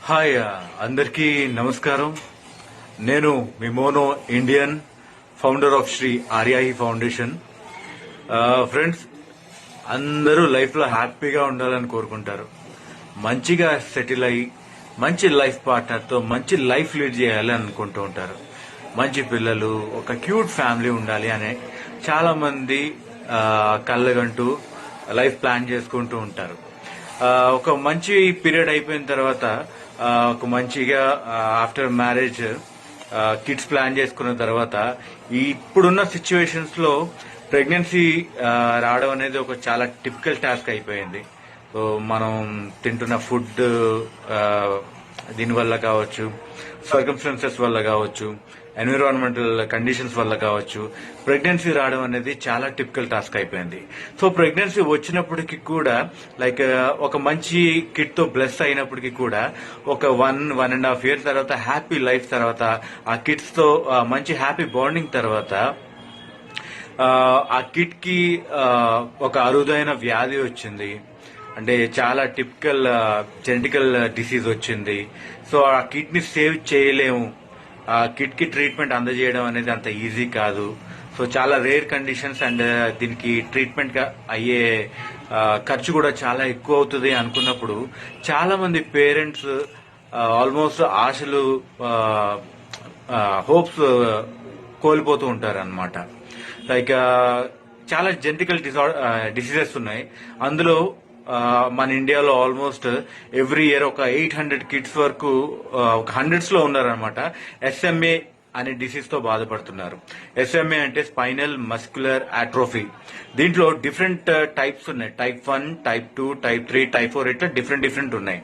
Hi అందరికీ నమస్కారం. నేను మీ Mono Indian, founder of Shri Aaryahi foundation. Friends, అందరూ లైఫ్లో హ్యాపీగా ఉండాలని కోరుకుంటారు. మంచిగా సెటిల్ అయ్యి మంచి లైఫ్ పార్ట్నర్తో మంచి లైఫ్ లీడ్ చేయాలి అనుకుంటూ ఉంటారు. మంచి పిల్లలు, ఒక క్యూట్ ఫ్యామిలీ ఉండాలి అనే చాలా మంది కళ్ళగంటూ లైఫ్ ప్లాన్ చేసుకుంటూ ఉంటారు. ఒక మంచి పీరియడ్ అయిపోయిన తర్వాత ఒక మంచిగా ఆఫ్టర్ మ్యారేజ్ కిడ్స్ ప్లాన్ చేసుకున్న తర్వాత ఇప్పుడున్న సిచ్యువేషన్స్ లో ప్రెగ్నెన్సీ రావడం అనేది ఒక చాలా టిపికల్ టాస్క్ అయిపోయింది. సో మనం తింటున్న ఫుడ్ దీనివల్ల కావచ్చు, సర్కమ్స్టాన్సెస్ వల్ల కావచ్చు, ఎన్విరాన్మెంటల్ కండిషన్స్ వల్ల కావచ్చు, ప్రెగ్నెన్సీ రావడం అనేది చాలా టిపికల్ టాస్క్ అయిపోయింది. సో ప్రెగ్నెన్సీ వచ్చినప్పటికీ కూడా ఒక మంచి కిడ్ తో బ్లెస్ అయినప్పటికీ కూడా ఒక 1.5 years తర్వాత హ్యాపీ లైఫ్ తర్వాత ఆ కిడ్స్ తో మంచి హ్యాపీ బాండింగ్ తర్వాత ఆ కిడ్ కి ఒక అరుదైన వ్యాధి వచ్చింది. అంటే చాలా టిపికల్ జెనెటికల్ డిసీజ్ వచ్చింది. సో ఆ కిడ్ ని సేవ్ చేయలేము, ఆ కిడ్ కి ట్రీట్మెంట్ అందజేయడం అనేది అంత ఈజీ కాదు. సో చాలా రేర్ కండిషన్స్ అండ్ దీనికి ట్రీట్మెంట్ అయ్యే ఖర్చు కూడా చాలా ఎక్కువ అవుతుంది అనుకున్నప్పుడు చాలా మంది పేరెంట్స్ ఆల్మోస్ట్ ఆశలు, హోప్స్ కోల్పోతూ ఉంటారు అనమాట. లైక్ చాలా జెనెటికల్ డిసీజెస్ ఉన్నాయి. అందులో మన ఇండియాలో ఆల్మోస్ట్ ఎవ్రీ ఇయర్ ఒక 800 కిడ్స్ వరకు ఒక హండ్రెడ్స్ లో ఉన్నారనమాట ఎస్ఎంఏ అనే డిసీజ్ తో బాధపడుతున్నారు. ఎస్ఎంఏ అంటే స్పైనల్ మస్క్యులర్ ఆట్రోఫీ. దీంట్లో డిఫరెంట్ టైప్స్ ఉన్నాయి. టైప్ 1, టైప్ 2, టైప్ 3, టైప్ 4 ఇట్లా డిఫరెంట్ ఉన్నాయి.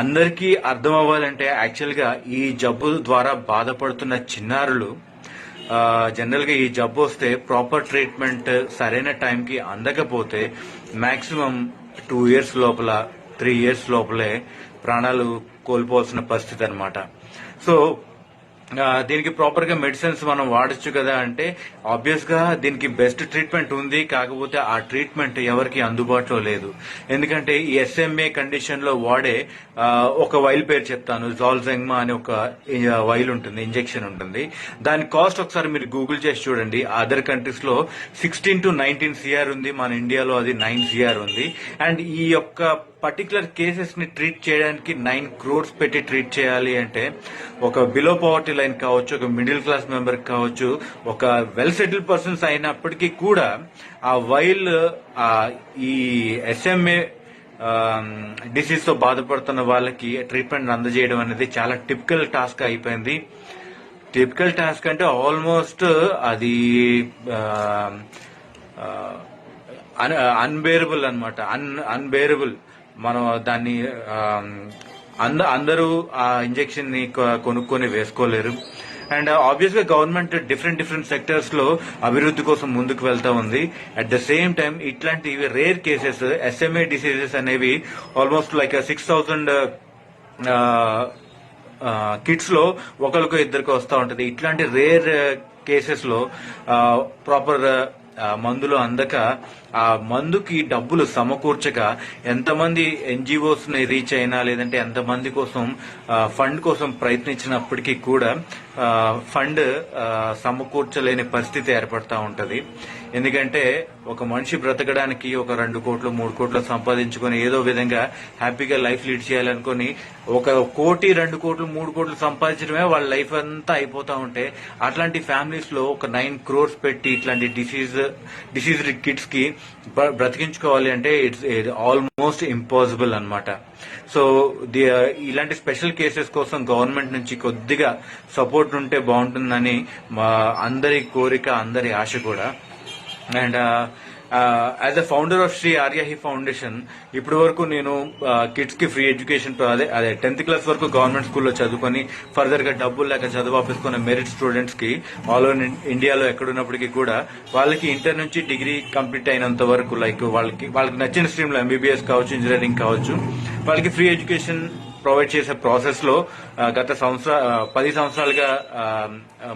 అందరికీ అర్థం అవ్వాలంటే యాక్చువల్ గా ఈ జబ్బు ద్వారా బాధపడుతున్న చిన్నారులు జనరల్ గా ఈ జబ్బు వస్తే ప్రాపర్ ట్రీట్మెంట్ సరైన టైంకి అందకపోతే మాక్సిమం 2 years లోపల, 3 years లోపలే ప్రాణాలు కోల్పోవాల్సిన పరిస్థితి అనమాట. సో దీనికి ప్రాపర్ గా మెడిసిన్స్ మనం వాడచ్చు కదా అంటే ఆబ్వియస్ గా దీనికి బెస్ట్ ట్రీట్మెంట్ ఉంది. కాకపోతే ఆ ట్రీట్మెంట్ ఎవరికి అందుబాటులో లేదు. ఎందుకంటే ఈ ఎస్ఎంఏ కండిషన్ లో వాడే ఒక వైల్ పేరు చెప్తాను. జాల్జెంగ్మా అనే ఒక వైల్ ఉంటుంది, ఇంజెక్షన్ ఉంటుంది. దాని కాస్ట్ ఒకసారి మీరు గూగుల్ చేసి చూడండి. అదర్ కంట్రీస్ లో 16 to 19 CR ఉంది, మన ఇండియాలో అది 9 CR ఉంది. అండ్ ఈ యొక్క పర్టికులర్ కేసెస్ ని ట్రీట్ చేయడానికి 9 crores పెట్టి ట్రీట్ చేయాలి అంటే ఒక బిలో పవర్టీ లైన్ కావచ్చు, ఒక మిడిల్ క్లాస్ మెంబర్ కావచ్చు, ఒక వెల్ సెటిల్ పర్సన్స్ అయినప్పటికీ కూడా ఆ వైల్ ఈ ఎస్ఎంఏ డిసీజ్ తో బాధపడుతున్న వాళ్ళకి ట్రీట్మెంట్ అందజేయడం అనేది చాలా టిపికల్ టాస్క్ అయిపోయింది. టిపికల్ టాస్క్ అంటే ఆల్మోస్ట్ అది అన్బేరబుల్ అనమాట. అన్బేరబుల్. మనం దాన్ని అందరూ ఆ ఇంజెక్షన్ ని కొనుక్కొని వేసుకోలేరు. అండ్ ఆబ్వియస్ గా గవర్నమెంట్ డిఫరెంట్ సెక్టర్స్ లో అభివృద్ధి కోసం ముందుకు వెళ్తా ఉంది. అట్ ద సేమ్ టైం ఇట్లాంటి రేర్ కేసెస్, ఎస్ఎంఏ డిసీజెస్ అనేవి ఆల్మోస్ట్ లైక్ 6,000 కిడ్స్ లో ఒకరికి ఇద్దరికి వస్తూ ఉంటది. ఇట్లాంటి రేర్ కేసెస్ లో ప్రాపర్ మందులు అందక, ఆ మందుకి డబ్బులు సమకూర్చక ఎంతమంది ఎన్జిఓస్ ని రీచ్ అయినా లేదంటే ఎంతమంది కోసం ఫండ్ కోసం ప్రయత్నించినప్పటికీ కూడా ఫండ్ సమకూర్చలేని పరిస్థితి ఏర్పడతా ఉంటది. ఎందుకంటే ఒక మనిషి బ్రతకడానికి ఒక 2 కోట్లు 3 కోట్లు సంపాదించుకొని ఏదో విధంగా హ్యాపీగా లైఫ్ లీడ్ చేయాలనుకుని 1 కోటి 2 కోట్లు 3 కోట్లు సంపాదించడమే వాళ్ళ లైఫ్ అంతా అయిపోతా ఉంటే అట్లాంటి ఫ్యామిలీస్ లో ఒక 9 crores పెట్టి ఇట్లాంటి డిసీజ్ కిడ్స్ కి బ్రతికించుకోవాలి అంటే ఇట్స్ ఆల్మోస్ట్ ఇంపాసిబుల్ అనమాట. సో ఇలాంటి స్పెషల్ కేసెస్ కోసం గవర్నమెంట్ నుంచి కొద్దిగా సపోర్ట్ ఉంటే బాగుంటుందని మా అందరి కోరిక, అందరి ఆశ కూడా. And as a founder of Shri Aaryahi foundation ఇప్పటి వరకు నేను కిడ్స్ కి ఫ్రీ ఎడ్యుకేషన్ అదే 10th class వరకు గవర్నమెంట్ స్కూల్లో చదువుకొని ఫర్దర్ గా డబ్బులు లేక చదువు ఆపేసుకున్న మెరిట్ స్టూడెంట్స్ కి ఆల్ ఓవర్ ఇండియాలో ఎక్కడున్నప్పటికీ కూడా వాళ్ళకి ఇంటర్ నుంచి డిగ్రీ కంప్లీట్ అయినంత వరకు లైక్ వాళ్ళకి నచ్చిన స్ట్రీమ్ లో ఎంబీబీఎస్ కావచ్చు, ఇంజనీరింగ్ కావచ్చు, వాళ్ళకి ఫ్రీ ఎడ్యుకేషన్ ప్రొవైడ్ చేసే ప్రాసెస్ లో గత 10 సంవత్సరాలుగా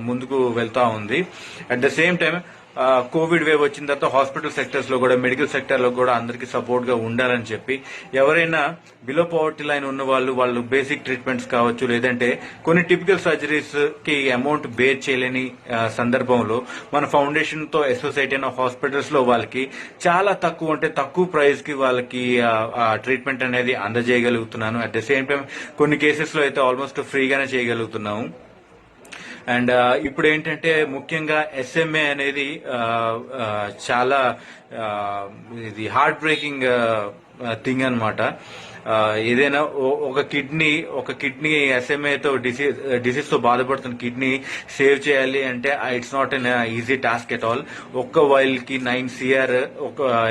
ముందుకు వెళ్తా ఉంది. At the same time Covid wave వచ్చిన తర్వాత హాస్పిటల్ సెక్టర్స్ లో కూడా, మెడికల్ సెక్టర్ లో కూడా అందరికి సపోర్ట్ గా ఉండాలని చెప్పి ఎవరైనా బిలో పవర్టీ లైన్ ఉన్న వాళ్ళు బేసిక్ ట్రీట్మెంట్స్ కావచ్చు, లేదంటే కొన్ని టిపికల్ సర్జరీస్ కి అమౌంట్ బేర్ చేయలేని సందర్భంలో మన ఫౌండేషన్ తో అసోసియేట్ అయిన హాస్పిటల్స్ లో వాళ్ళకి చాలా తక్కువ, అంటే తక్కువ ప్రైస్ కి వాళ్ళకి ట్రీట్మెంట్ అనేది అందజేయగలుగుతున్నాను. అట్ ద సేమ్ టైం కొన్ని కేసెస్ లో అయితే ఆల్మోస్ట్ ఫ్రీగానే చేయగలుగుతున్నాము. అండ్ ఇప్పుడు ఏంటంటే ముఖ్యంగా SMA అనేది చాలా ఇది హార్ట్ బ్రేకింగ్ థింగ్ అనమాట. ఏదైనా ఒక కిడ్నీ SMA తో డిసీజ్ తో బాధపడుతున్న కిడ్నీ సేవ్ చేయాలి అంటే it's not an easy task at all. ఒక్క వైల్ కి 9 CR.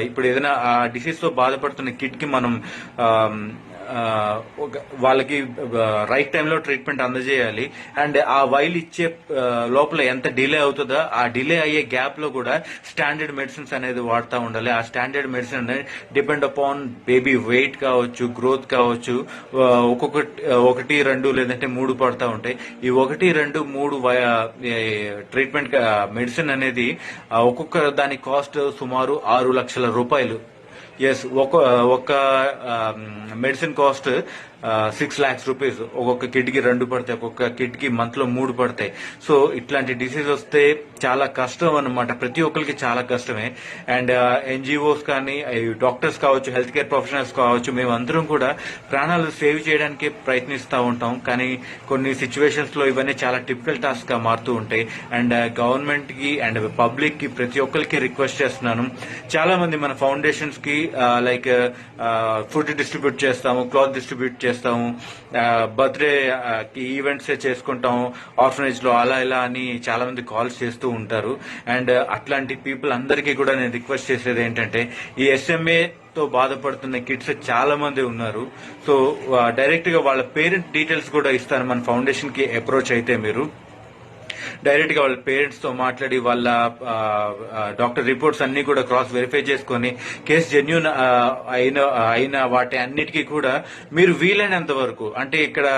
ఇప్పుడు ఏదైనా ఆ డిసీజ్ తో బాధపడుతున్న కిడ్ కి మనం వాళ్ళకి రైట్ టైంలో ట్రీట్మెంట్ అందజేయాలి. అండ్ ఆ వైల్ ఇచ్చే లోపల ఎంత డిలే అవుతుందో ఆ డిలే అయ్యే గ్యాప్ లో కూడా స్టాండర్డ్ మెడిసిన్స్ అనేది వాడుతూ ఉండాలి. ఆ స్టాండర్డ్ మెడిసిన్ అనేది డిపెండ్ అపాన్ బేబీ వెయిట్ కావచ్చు, గ్రోత్ కావచ్చు. ఒకటి 2 లేదంటే 3 పడతా ఉంటాయి. ఈ 1, 2, 3 ట్రీట్మెంట్ మెడిసిన్ అనేది ఒక్కొక్క దాని కాస్ట్ సుమారు 6 లక్షల రూపాయలు. ఎస్, ఒక మెడిసిన్ కాస్ట్ 6 lakhs రూపీస్. ఒక్కొక్క కిడ్ కి 2 పడతాయి, ఒక్కొక్క కిడ్ కి మంత్ లో 3 పడతాయి. సో ఇట్లాంటి డిసీజ్ వస్తే చాలా కష్టం అన్నమాట, ప్రతి ఒక్కరికి చాలా కష్టమే. అండ్ NGOs కానీ, డాక్టర్స్ కావచ్చు, హెల్త్ కేర్ ప్రొఫెషనల్స్ కావచ్చు, మేమందరం కూడా ప్రాణాలు సేవ్ చేయడానికి ప్రయత్నిస్తూ ఉంటాం. కానీ కొన్ని సిచ్యువేషన్స్ లో ఇవన్నీ చాలా టిపికల్ టాస్క్ గా మారుతూ ఉంటాయి. అండ్ గవర్నమెంట్ కి అండ్ పబ్లిక్ కి ప్రతి ఒక్కరికి రిక్వెస్ట్ చేస్తున్నాను. చాలా మంది మన ఫౌండేషన్స్ కి లైక్ ఫుడ్ డిస్ట్రిబ్యూట్ చేస్తాము, క్లాత్ డిస్ట్రిబ్యూట్ చేస్తాము, బర్త్డే కి ఈవెంట్స్ చేసుకుంటాము ఆర్ఫనేజ్ లో, అలా ఇలా అని చాలా మంది కాల్స్ చేస్తూ ఉంటారు. అండ్ అట్లాంటి పీపుల్ అందరికీ కూడా నేను రిక్వెస్ట్ చేసేది ఏంటంటే, ఈ SMA తో బాధపడుతున్న కిడ్స్ చాలా మంది ఉన్నారు. సో డైరెక్ట్ గా వాళ్ళ పేరెంట్ డీటెయిల్స్ కూడా ఇస్తాను. మన ఫౌండేషన్ కి అప్రోచ్ అయితే మీరు డైరెక్ట్ గా వాళ్ళ పేరెంట్స్ తో మాట్లాడి వాళ్ళ డాక్టర్ రిపోర్ట్స్ అన్ని కూడా క్రాస్ వెరిఫై చేసుకుని కేసు జెన్యూన్ అయిన వాటి అన్నిటికీ కూడా మీరు వీలైనంత వరకు, అంటే ఇక్కడ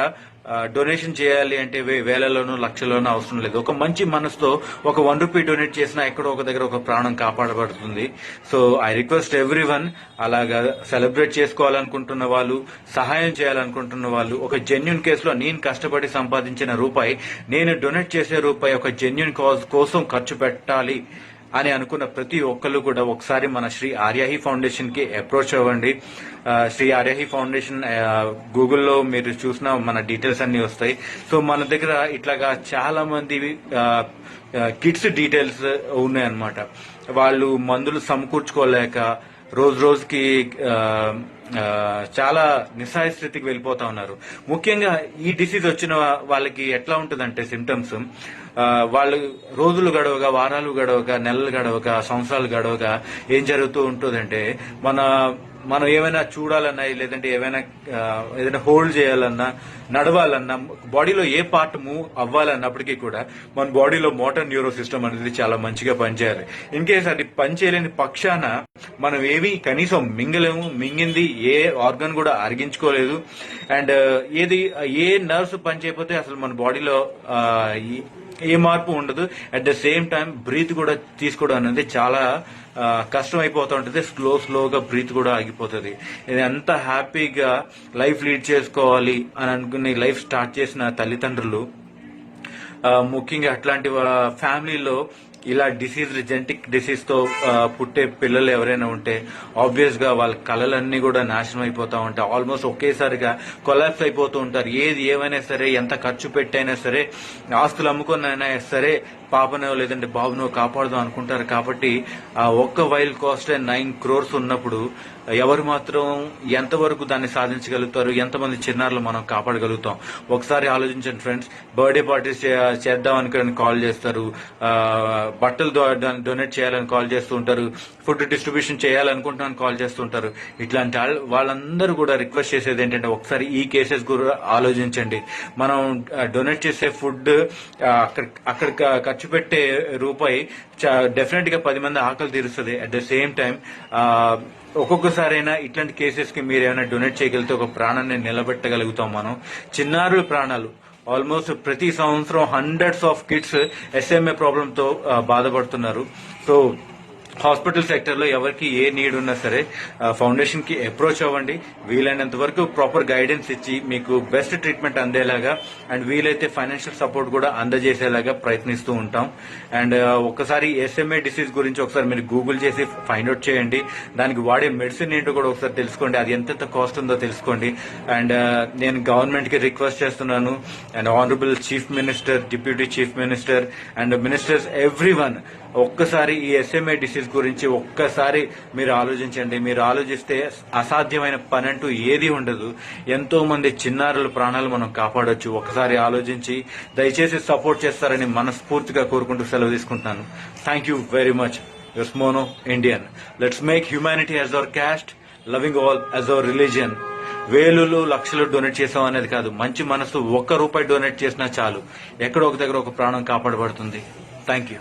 డొనేషన్ చేయాలి అంటే వేలలోనూ లక్షల్లోనూ అవసరం లేదు. ఒక మంచి మనసుతో ఒక 1 రూపీ డొనేట్ చేసినా ఎక్కడో ఒక దగ్గర ఒక ప్రాణం కాపాడబడుతుంది. సో ఐ రిక్వెస్ట్ ఎవ్రీవన్, అలాగా సెలబ్రేట్ చేసుకోవాలనుకుంటున్న వాళ్ళు, సహాయం చేయాలనుకుంటున్న వాళ్ళు, ఒక జెన్యూన్ కేసులో నేను కష్టపడి సంపాదించిన రూపాయి, నేను డొనేట్ చేసే రూపాయి ఒక జెన్యూన్ కాజ్ కోసం ఖర్చు పెట్టాలి అని అనుకున్న ప్రతి ఒక్కళ్ళు కూడా ఒకసారి మన శ్రీ ఆర్యాహి ఫౌండేషన్ కి అప్రోచ్ అవ్వండి. శ్రీ ఆర్యాహి ఫౌండేషన్ గూగుల్లో మీరు చూసిన మన డీటెయిల్స్ అన్ని వస్తాయి. సో మన దగ్గర ఇట్లాగా చాలా మంది కిడ్స్ డీటెయిల్స్ ఉన్నాయన్నమాట. వాళ్ళు మందులు సమకూర్చుకోలేక రోజుకి చాలా నిస్సహాయ స్థితికి వెళ్ళిపోతా ఉన్నారు. ముఖ్యంగా ఈ డిసీజ్ వచ్చిన వాళ్ళకి ఎట్లా ఉంటుందంటే సిమ్టమ్స్, వాళ్ళు రోజులు గడవగా, వారాలు గడవగా, నెలలు గడవగా, సంవత్సరాలు గడవగా ఏం జరుగుతూ ఉంటుందంటే, మనం ఏమైనా చూడాలన్నా, లేదంటే ఏదైనా హోల్డ్ చేయాలన్నా, నడవాలన్నా, బాడీలో ఏ పార్ట్ మూవ్ అవ్వాలన్నప్పటికీ కూడా మన బాడీలో మోటార్ న్యూరో సిస్టమ్ అనేది చాలా మంచిగా పనిచేయాలి. ఇన్ కేస్ అది పనిచేయలేని పక్షాన మనం ఏవి కనీసం మింగలేము, మింగింది ఏ ఆర్గన్ కూడా అరిగించుకోలేదు. అండ్ ఏ నర్వ్స్ పనిచేయకపోతే అసలు మన బాడీలో ఏ మార్పు ఉండదు. At the same time breath కూడా తీసుకోవడం అనేది చాలా కష్టం అయిపోతూ ఉంటుంది. స్లోగా బ్రీత్ కూడా ఆగిపోతుంది. ఇది అంత హ్యాపీగా లైఫ్ లీడ్ చేసుకోవాలి అని అనుకుని లైఫ్ స్టార్ట్ చేసిన తల్లిదండ్రులు, ముఖ్యంగా అట్లాంటి ఫ్యామిలీలో ఇలా జెనెటిక్ డిసీజ్ తో పుట్టే పిల్లలు ఎవరైనా ఉంటే ఆబ్వియస్ గా వాళ్ళ కళలన్నీ కూడా నాశనం అయిపోతా ఉంటాయి. ఆల్మోస్ట్ ఒకేసారిగా కొలాప్స్ అయిపోతూ ఉంటారు. ఏమైనా సరే, ఎంత ఖర్చు పెట్టైనా సరే, ఆస్తులు అమ్ముకున్నైనా సరే పాపనో లేదంటే బాబునో కాపాడదాం అనుకుంటారు. కాబట్టి ఆ ఒక్క వైల్ కాస్ట్ 9 crores ఉన్నప్పుడు ఎవరు మాత్రం ఎంతవరకు దాన్ని సాధించగలుగుతారు, ఎంతమంది చిన్నారులు మనం కాపాడగలుగుతాం? ఒకసారి ఆలోచించండి ఫ్రెండ్స్. బర్త్డే పార్టీస్ చేద్దాం అనుకుని కాల్ చేస్తారు, బట్టలు డొనేట్ చేయాలని కాల్ చేస్తూ ఉంటారు, ఫుడ్ డిస్ట్రిబ్యూషన్ చేయాలనుకుంటున్నాను కాల్ చేస్తుంటారు. ఇట్లాంటి వాళ్ళందరూ కూడా రిక్వెస్ట్ చేసేది ఏంటంటే, ఒకసారి ఈ కేసెస్ కూడా ఆలోచించండి. మనం డొనేట్ చేసే ఫుడ్, అక్కడ ఖర్చు పెట్టే రూపాయి డెఫినెట్ గా 10 మంది ఆకలి తీరుస్తుంది. అట్ ద సేమ్ టైం ఒక్కొక్కసారైనా ఇట్లాంటి కేసెస్ కి మీరు ఏమైనా డొనేట్ చేయగలిగితే ఒక ప్రాణాన్ని నిలబెట్టగలుగుతాం మనం. చిన్నారుల ప్రాణాలు ఆల్మోస్ట్ ప్రతి సంవత్సరం హండ్రెడ్స్ ఆఫ్ కిడ్స్ SMA ప్రాబ్లంతో బాధపడుతున్నారు. సో హాస్పిటల్ సెక్టర్ లో ఎవరికి ఏ నీడ్ ఉన్నా సరే ఫౌండేషన్ కి అప్రోచ్ అవ్వండి. వీలైనంత వరకు ప్రాపర్ గైడెన్స్ ఇచ్చి మీకు బెస్ట్ ట్రీట్మెంట్ అందేలాగా అండ్ వీలైతే ఫైనాన్షియల్ సపోర్ట్ కూడా అందజేసేలాగా ప్రయత్నిస్తూ ఉంటాం. అండ్ ఒకసారి SMA డిసీజ్ గురించి ఒకసారి మీరు గూగుల్ చేసి ఫైండ్ అవుట్ చేయండి. దానికి వాడే మెడిసిన్ ఏంటో కూడా ఒకసారి తెలుసుకోండి. అది ఎంత కాస్ట్ ఉందో తెలుసుకోండి. అండ్ నేను గవర్నమెంట్ కి రిక్వెస్ట్ చేస్తున్నాను and honourable chief minister, deputy chief minister and ministers everyone ఒక్కసారి ఈ SMA డిసీజ్ గురించి ఒక్కసారి మీరు ఆలోచించండి. మీరు ఆలోచిస్తే అసాధ్యమైన పని అంటూ ఏది ఉండదు. ఎంతో మంది చిన్నారుల ప్రాణాలు మనం కాపాడొచ్చు. ఒకసారి ఆలోచించి దయచేసి సపోర్ట్ చేస్తారని మనస్ఫూర్తిగా కోరుకుంటూ సెలవు తీసుకుంటున్నాను. Thank you very much. Yours Mono Indian. Let's make humanity as our caste, loving all as our religion. వేలులు లక్షలు డొనేట్ చేసాం అనేది కాదు, మంచి మనసు ₹1 డొనేట్ చేసినా చాలు. ఎక్కడో ఒక దగ్గర ఒక ప్రాణం కాపాడబడుతుంది. Thank you.